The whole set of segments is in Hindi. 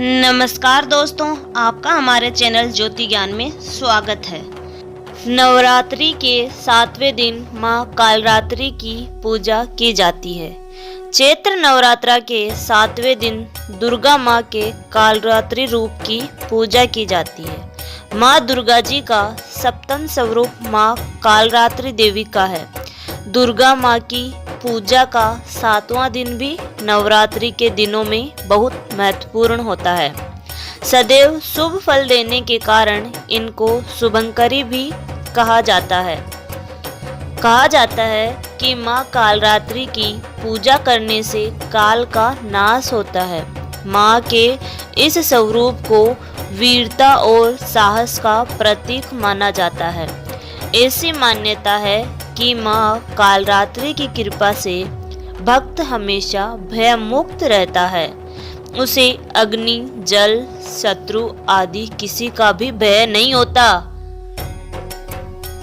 नमस्कार दोस्तों, आपका हमारे चैनल ज्योति ज्ञान में स्वागत है। नवरात्रि के 7वें दिन माँ कालरात्रि की पूजा की जाती है। चैत्र नवरात्रा के 7वें दिन दुर्गा माँ के कालरात्रि रूप की पूजा की जाती है। माँ दुर्गा जी का सप्तम स्वरूप माँ कालरात्रि देवी का है। दुर्गा माँ की पूजा का 7वां दिन भी नवरात्रि के दिनों में बहुत महत्वपूर्ण होता है। सदैव शुभ फल देने के कारण इनको शुभंकरी भी कहा जाता है। कहा जाता है कि माँ कालरात्रि की पूजा करने से काल का नाश होता है। माँ के इस स्वरूप को वीरता और साहस का प्रतीक माना जाता है। ऐसी मान्यता है कि माँ कालरात्रि की कृपा से भक्त हमेशा भय मुक्त रहता है। उसे अग्नि, जल, शत्रु आदि किसी का भी भय नहीं होता।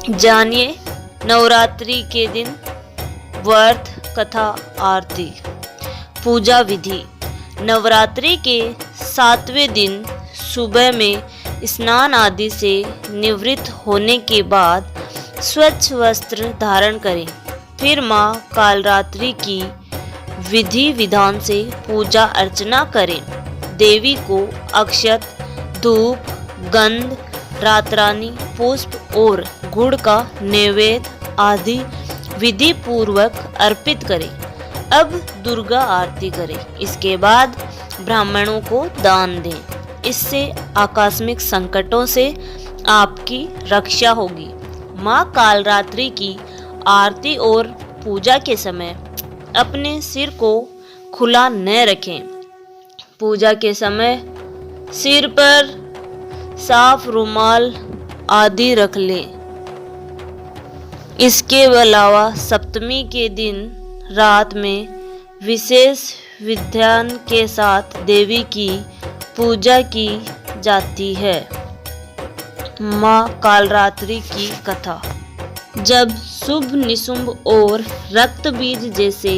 जानिए नवरात्रि के दिन व्रत, कथा, आरती। पूजा विधि। नवरात्रि के 7वें दिन सुबह में स्नान आदि से निवृत्त होने के बाद स्वच्छ वस्त्र धारण करें। फिर माँ कालरात्रि की विधि विधान से पूजा अर्चना करें। देवी को अक्षत, धूप, गंध, रातरानी, पुष्प और गुड़ का नैवेद्य आदि विधि पूर्वक अर्पित करें। अब दुर्गा आरती करें। इसके बाद ब्राह्मणों को दान दें। इससे आकस्मिक संकटों से आपकी रक्षा होगी। माँ कालरात्रि की आरती और पूजा के समय अपने सिर को खुला न रखें। पूजा के समय सिर पर साफ रुमाल आदि रख लें। इसके अलावा सप्तमी के दिन रात में विशेष विधान के साथ देवी की पूजा की जाती है। माँ कालरात्रि की कथा। जब शुंभ, निशुंभ और रक्त बीज जैसे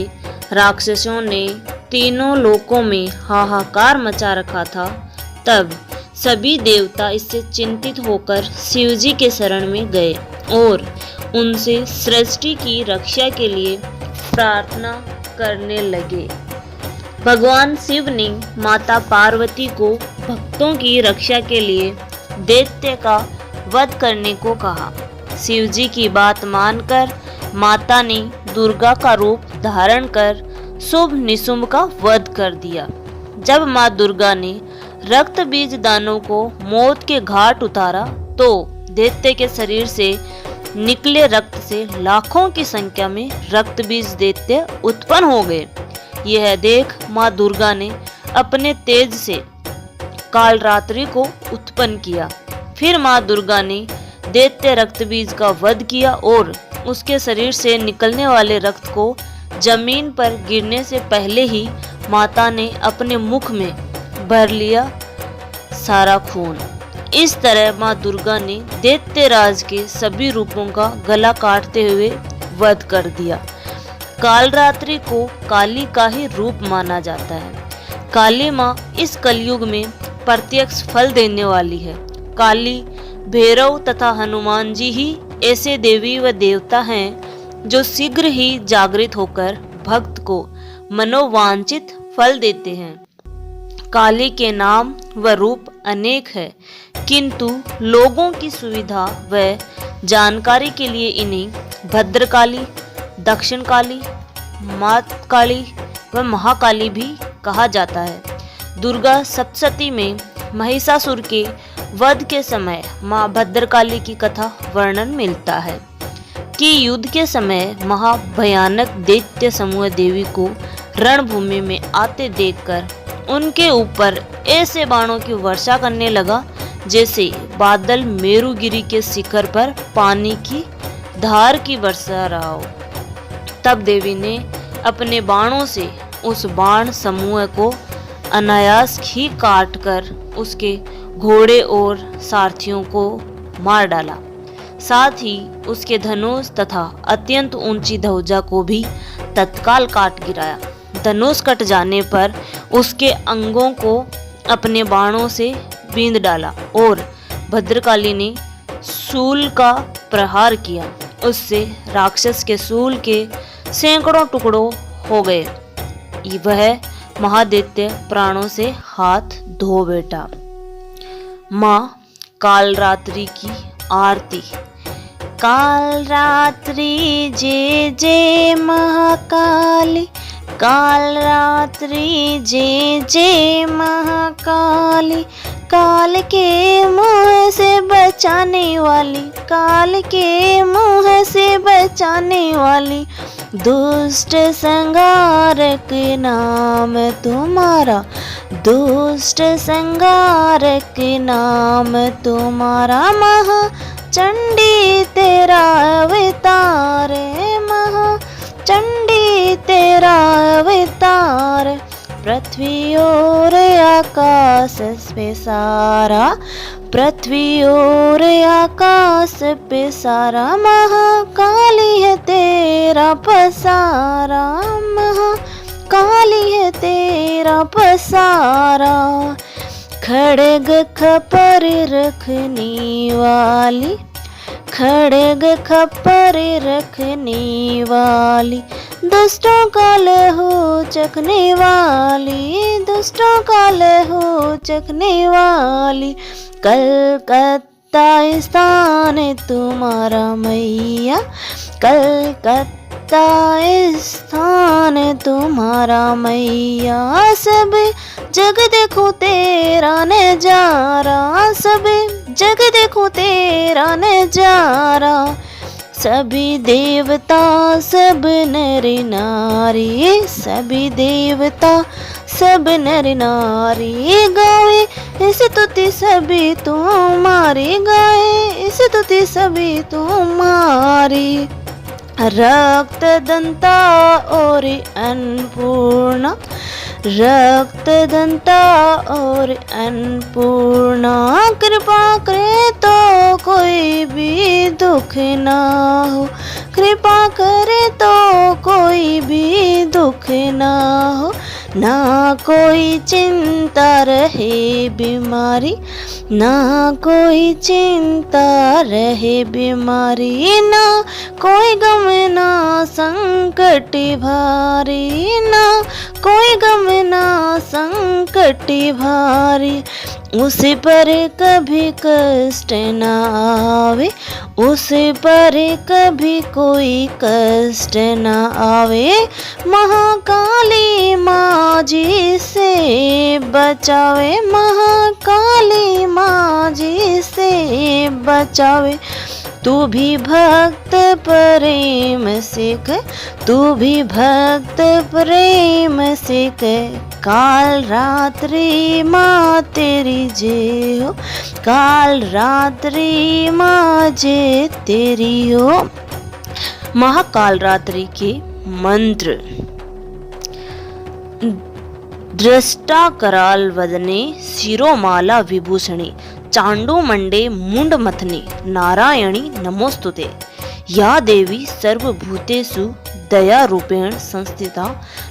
राक्षसों ने तीनों लोकों में हाहाकार मचा रखा था, तब सभी देवता इससे चिंतित होकर शिवजी के शरण में गए और उनसे सृष्टि की रक्षा के लिए प्रार्थना करने लगे। भगवान शिव ने माता पार्वती को भक्तों की रक्षा के लिए दैत्य का वध करने को कहा। शिवजी की बात मानकर माता ने दुर्गा का रूप धारण कर शुंभ निशुंभ का वध कर दिया। जब माँ दुर्गा ने रक्त बीज दानों को मौत के घाट उतारा तो दैत्य के शरीर से निकले रक्त से लाखों की संख्या में रक्त बीज दैत्य उत्पन्न हो गए। यह देख माँ दुर्गा ने अपने तेज से कालरात्रि को उत्पन्न किया। फिर माँ दुर्गा ने दैत्य रक्त बीज का वध किया और उसके शरीर से निकलने वाले रक्त को जमीन पर गिरने से पहले ही माता ने अपने मुख में भर लिया सारा खून। इस तरह माँ दुर्गा ने दैत्य राज के सभी रूपों का गला काटते हुए वध कर दिया। कालरात्रि को काली का ही रूप माना जाता है। काली माँ इस कलयुग में प्रत्यक्ष फल देने वाली है। काली, भैरव तथा हनुमान जी ही ऐसे देवी व देवता हैं जो शीघ्र ही जागृत होकर भक्त को मनोवांछित फल देते हैं। काली के नाम व रूप अनेक है, किंतु लोगों की सुविधा व जानकारी के लिए इन्हें भद्रकाली, दक्षिण काली, मात काली व महाकाली भी कहा जाता है। दुर्गा सप्तशती में महिषासुर के वध के समय माँ भद्रकाली की कथा वर्णन मिलता है कि युद्ध के समय महाभयानक दैत्य समूह देवी को रणभूमि में आते देखकर उनके ऊपर ऐसे बाणों की वर्षा करने लगा जैसे बादल मेरुगिरी के शिखर पर पानी की धार की वर्षा रहा हो। तब देवी ने अपने बाणों से उस बाण समूह को अनायास ही काटकर उसके घोड़े और सारथियों को मार डाला। साथ ही उसके धनुष तथा अत्यंत ऊंची ध्वजा को भी तत्काल काट गिराया। धनुष कट जाने पर उसके अंगों को अपने बाणों से बींध डाला और भद्रकाली ने शूल का प्रहार किया। उससे राक्षस के शूल के सैकड़ों टुकड़ों हो गए। वह महादैत्य प्राणों से हाथ धो बैठा। माँ कालरात्रि की आरती। कालरात्रि जय जय महाकाली, कालरात्रि जय जय महाकाली, काल के मुँह से बचाने वाली, काल के मुँह से बचाने वाली, दुष्ट संहारक नाम तुम्हारा, दुष्ट संहारक नाम तुम्हारा, महाचंडी तेरा अवतार, महाचंडी तेरा अवतार। पृथ्वी और आकाश पे सारा, पृथ्वी और आकाश पे सारा, महाकाली है तेरा पसारा, महाकाली है तेरा पसारा। खड्ग खपर रखने वाली, खड्ग खपर रखने वाली, दुष्टों का लहू चखने वाली, दुष्टों का लहू चखने वाली। कलकत्ता स्थान तुम्हारा मैया, कलकत्ता स्थान तुम्हारा मैया। सब जग देखो तेरा नजारा, सब जग देखो तेरा नजारा। सभी देवता सब नर नारी, सभी देवता सब नर नारी, गाए इस स्तुति सभी तुम्हारी, गाए इस स्तुति सभी तुम्हारी। रक्त दंता और अन्नपूर्णा, रक्त दंता और अन्नपूर्णा, कृपा करे तो कोई भी दुख ना हो, कृपा करे तो कोई भी दुख ना हो। ना कोई चिंता रहे बीमारी, ना कोई चिंता रहे बीमारी, ना कोई गम ना संकट भारी, ना कोई गम ना संकट भारी। उस पर कभी कष्ट न आवे, उस पर कभी कोई कष्ट न आवे। महाकाली माँ जी से बचावे, महाकाली माँ जी से बचावे। तू भी भक्त प्रेम से कर, तू भी भक्त प्रेम से कर। काल रात्रि माँ तेरी जय हो, काल रात्रि माँ जय तेरी हो। महाकाल रात्रि के मंत्र। दृष्टा कराल वदने शिरोमाला विभूषणे, चांडूमंडे मुंडमथने, नारायणी नमोस्तुते। या देवी सर्वभूतेषु दया रूपेण संस्थिता,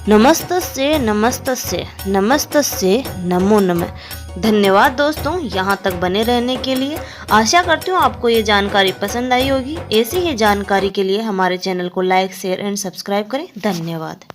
नमस्तस्ये नमस्तस्ये नमस्तस्ये नमो नमः। धन्यवाद दोस्तों यहाँ तक बने रहने के लिए। आशा करती हूँ आपको ये जानकारी पसंद आई होगी। ऐसी ही जानकारी के लिए हमारे चैनल को लाइक शेयर एंड सब्सक्राइब करें। धन्यवाद।